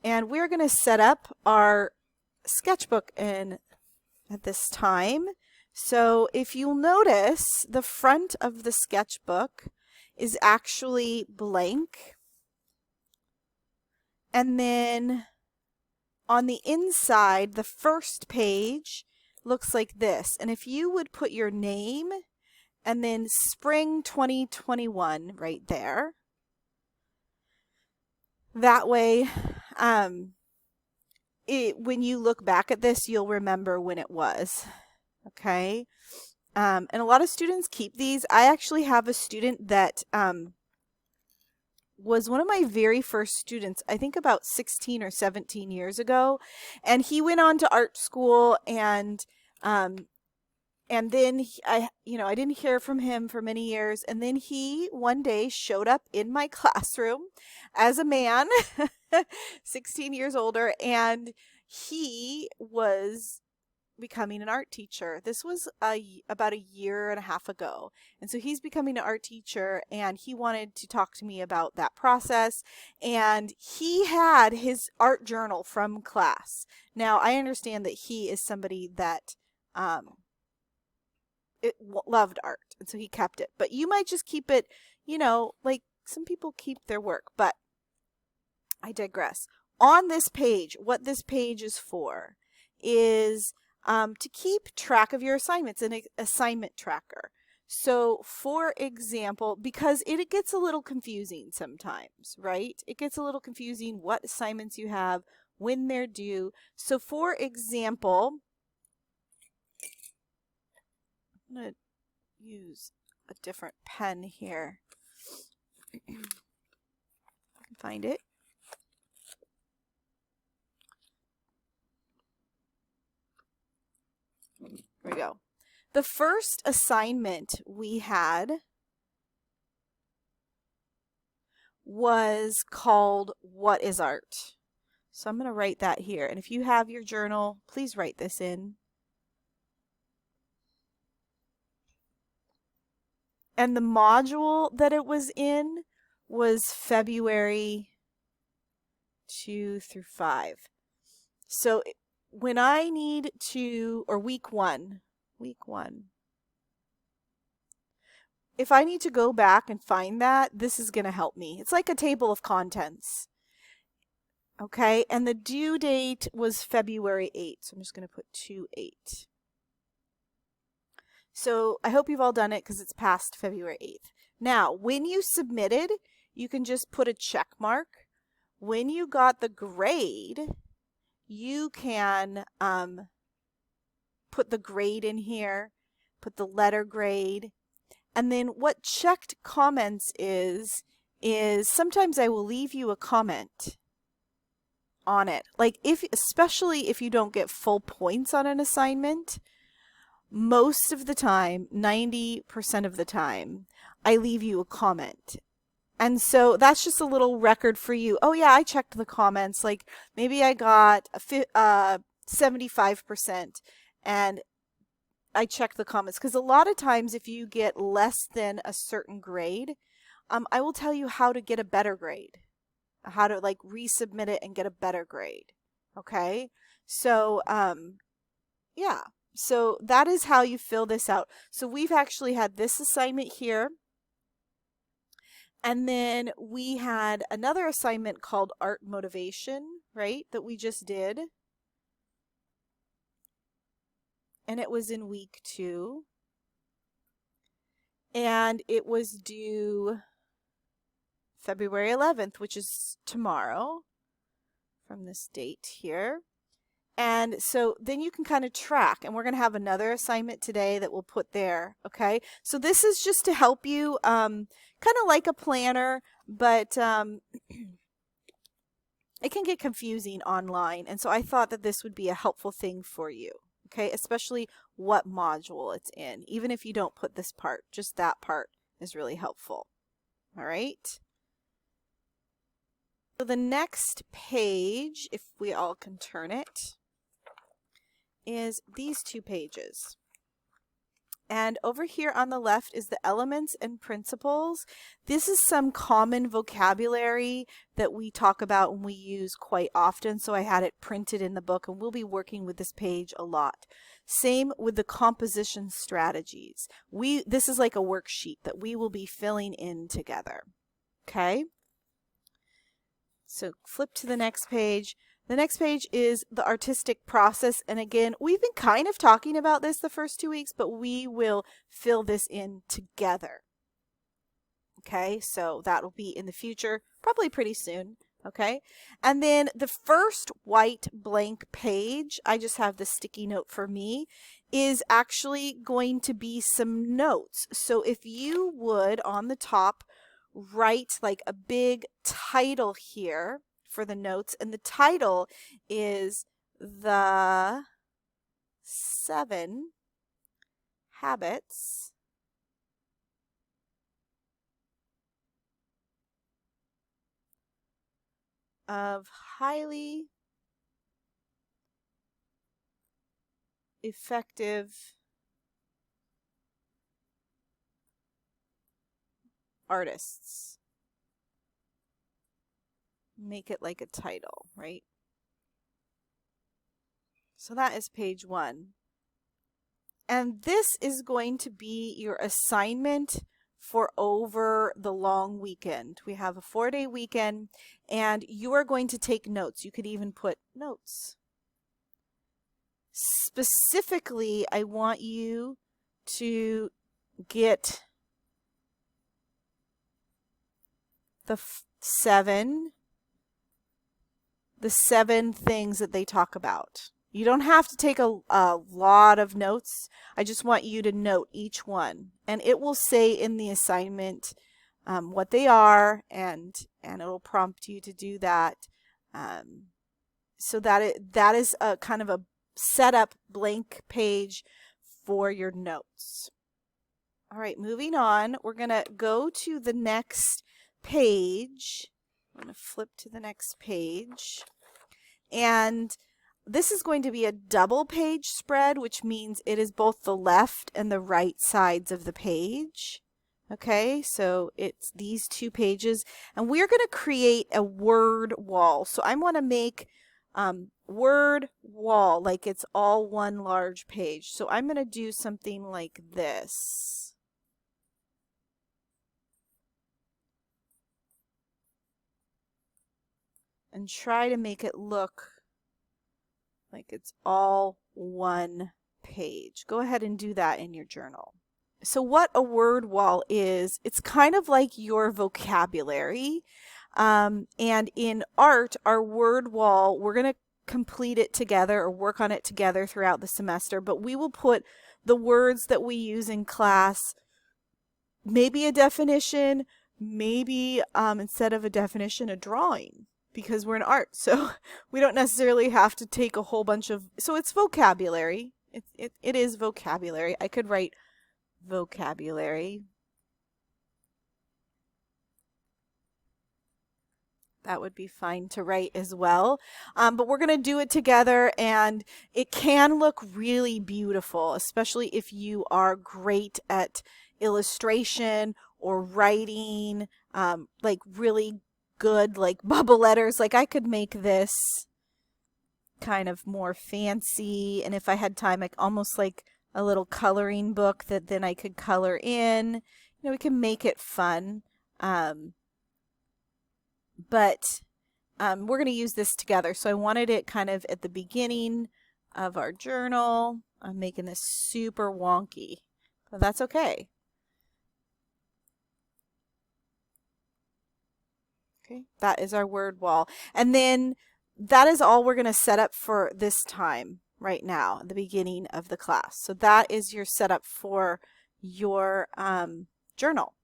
And we're going to set up our sketchbook at this time. So if you'll notice, the front of the sketchbook is actually blank. And then on the inside, the first page looks like this. And if you would put your name and then spring 2021 right there, that way, when you look back at this, you'll remember when it was. Okay. And a lot of students keep these. I actually have a student that was one of my very first students, I think about 16 or 17 years ago. And he went on to art school, and then I didn't hear from him for many years. And then he one day showed up in my classroom as a man, 16 years older, and he was becoming an art teacher. This was about a year and a half ago. And so he's becoming an art teacher, and he wanted to talk to me about that process. And he had his art journal from class. Now, I understand that he is somebody that loved art, and so he kept it. But you might just keep it, like some people keep their work. But I digress. On this page, what this page is for is to keep track of your assignments, an assignment tracker. So, for example, because it gets a little confusing sometimes, right? It gets a little confusing what assignments you have, when they're due. So, for example, I'm going to use a different pen here. I can find it. Here we go. The first assignment we had was called What is Art? So I'm going to write that here. And if you have your journal, please write this in. And the module that it was in was February 2 through 5. So when I need to, or week one, if I need to go back and find that, this is going to help me. It's like a table of contents. Okay, and the due date was February 8th. So I'm just going to put 2/8. So I hope you've all done it because it's past February 8th. Now, when you submitted, you can just put a check mark. When you got the grade, you can put the grade in here, put the letter grade. And then what checked comments is sometimes I will leave you a comment on it. Like especially if you don't get full points on an assignment, most of the time, 90% of the time, I leave you a comment. And so that's just a little record for you. Oh yeah, I checked the comments. Like maybe I got 75% and I checked the comments. Because a lot of times if you get less than a certain grade, I will tell you how to get a better grade. How to like resubmit it and get a better grade. Okay? So, yeah. So that is how you fill this out. So we've actually had this assignment here. And then we had another assignment called Art Motivation, right, that we just did. And it was in week 2. And it was due February 11th, which is tomorrow from this date here. And so then you can kind of track, and we're going to have another assignment today that we'll put there. Okay. So this is just to help you, kind of like a planner, but, it can get confusing online. And so I thought that this would be a helpful thing for you. Okay. Especially what module it's in. Even if you don't put this part, just that part is really helpful. All right. So the next page, if we all can turn it, is these 2 pages. And over here on the left is the elements and principles. This is some common vocabulary that we talk about and we use quite often. So I had it printed in the book and we'll be working with this page a lot. Same with the composition strategies. This is like a worksheet that we will be filling in together. Okay. So flip to the next page. The next page is the artistic process. And again, we've been kind of talking about this the first 2 weeks, but we will fill this in together. Okay, so that will be in the future, probably pretty soon. Okay, and then the first white blank page, I just have the sticky note for me, is actually going to be some notes. So if you would on the top write like a big title here for the notes, and the title is the 7 habits of highly effective artists. Make it like a title, right? So that is page 1. And this is going to be your assignment for over the long weekend. We have a 4-day weekend and you are going to take notes. You could even put notes. Specifically, I want you to get the 7 things that they talk about. You don't have to take a lot of notes. I just want you to note each one. And it will say in the assignment what they are, and it'll prompt you to do that. So that is a kind of a setup blank page for your notes. All right, moving on. We're going to go to the next page. I'm going to flip to the next page. And this is going to be a double page spread, which means it is both the left and the right sides of the page. Okay, so it's these 2 pages, and we're going to create a word wall. So I want to make word wall like it's all one large page. So I'm going to do something like this. And try to make it look like it's all one page. Go ahead and do that in your journal. So what a word wall is, it's kind of like your vocabulary. And in art, our word wall, we're going to complete it together or work on it together throughout the semester, but we will put the words that we use in class, maybe a definition, maybe instead of a definition, a drawing. Because we're in art, so we don't necessarily have to take a whole bunch of, so it's vocabulary. It is vocabulary. I could write vocabulary. That would be fine to write as well. But we're going to do it together, and it can look really beautiful, especially if you are great at illustration or writing, like really good, like bubble letters. Like I could make this kind of more fancy, and if I had time, like almost like a little coloring book that then I could color in. You know, we can make it fun. But we're going to use this together. So I wanted it kind of at the beginning of our journal. I'm making this super wonky, but that's okay. Okay, that is our word wall. And then that is all we're going to set up for this time right now at the beginning of the class. So that is your setup for your journal.